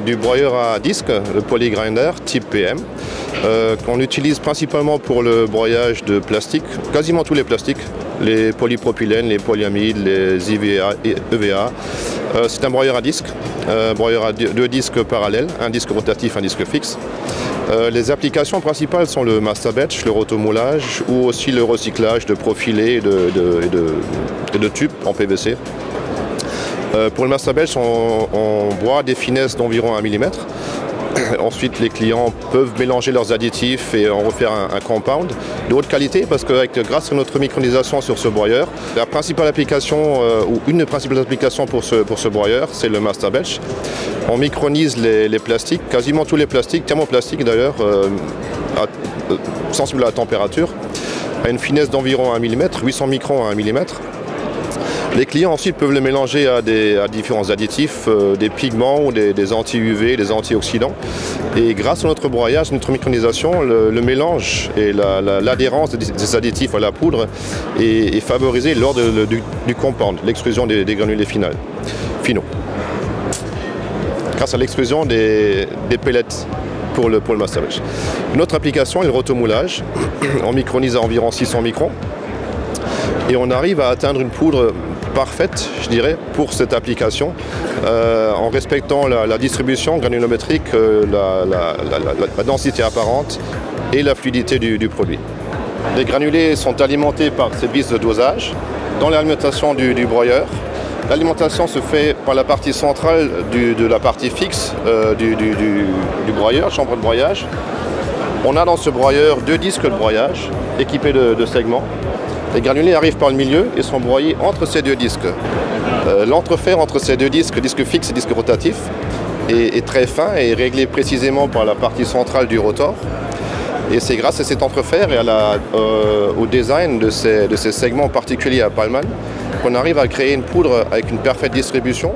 du broyeur à disque, le polygrinder type PM, qu'on utilise principalement pour le broyage de plastique, quasiment tous les plastiques, les polypropylènes, les polyamides, les IVA et EVA. C'est un broyeur à disque, broyeur à deux disques parallèles, un disque rotatif, un disque fixe. Les applications principales sont le master batch, le rotomoulage ou aussi le recyclage de profilés et de tubes en PVC. Pour le master batch, on broie des finesses d'environ 1 mm. Ensuite, les clients peuvent mélanger leurs additifs et en refaire un compound de haute qualité parce que grâce à notre micronisation sur ce broyeur, la principale application ou une des principales applications pour ce broyeur, c'est le master batch. On micronise les plastiques, quasiment tous les plastiques, thermoplastiques d'ailleurs, sensibles à la température, à une finesse d'environ 1 mm, 800 microns à 1 mm. Les clients ensuite peuvent le mélanger à différents additifs, des pigments ou des anti-UV, des antioxydants. Et grâce à notre broyage, notre micronisation, le mélange et l'adhérence des additifs à la poudre est favorisée lors du compound, l'extrusion des granulés finaux. Grâce à l'extrusion des pellets pour le master batch. Une autre application est le rotomoulage. On micronise à environ 600 microns. Et on arrive à atteindre une poudre parfaite, je dirais, pour cette application, en respectant la distribution granulométrique, la densité apparente et la fluidité du produit. Les granulés sont alimentés par ces vis de dosage dans l'alimentation du broyeur. L'alimentation se fait par la partie centrale de la partie fixe du broyeur, chambre de broyage. On a dans ce broyeur 2 disques de broyage équipés de segments. Les granulés arrivent par le milieu et sont broyés entre ces 2 disques. L'entrefer entre ces 2 disques, disque fixe et disque rotatif, est très fin et réglé précisément par la partie centrale du rotor. Et c'est grâce à cet entrefer et au design de ces segments particuliers à Pallman qu'on arrive à créer une poudre avec une parfaite distribution